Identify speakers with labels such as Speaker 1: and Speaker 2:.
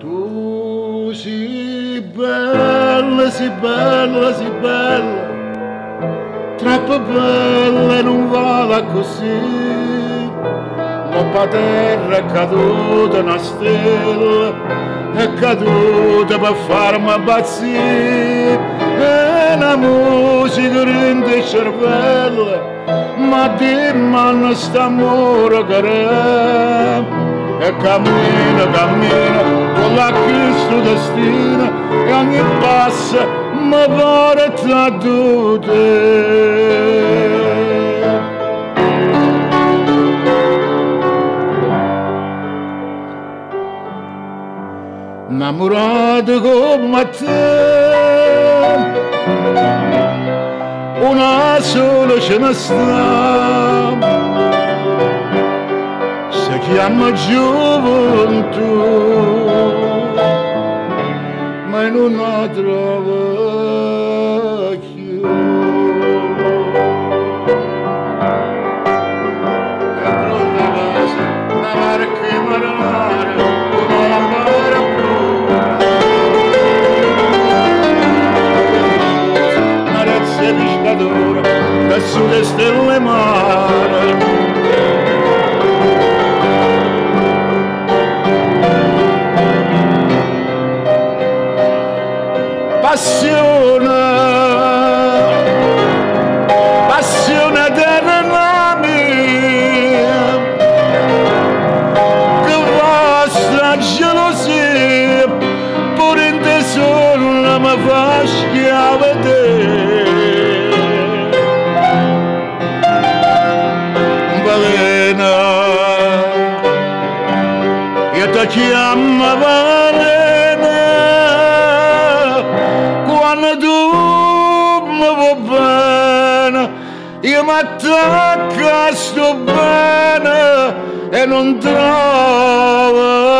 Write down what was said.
Speaker 1: Tu sei bella, sei bella, sei bella, troppo bella e non vale così. La terra è caduta una stella, è caduta per farmi impazzire. E la musica rende il cervello, ma dimmi sta amore che è. E cammina, cammina, con la Cristo destino, e ogni passo mi porta tu te. Innamorato come te, una sola ce ne sta, si chiama gioventù, ma non la trovo più. È pronta casa, la barca in mare, una lampada pura, una razza pescatora, che sulle stelle mare. Passione, passione eterna mia, che vostra gelosia pure in te solo mi fa schiava te. Balena, io ti chiamo Balena, quando tu mi vuoi bene, io mi attacco a sto bene e non trovo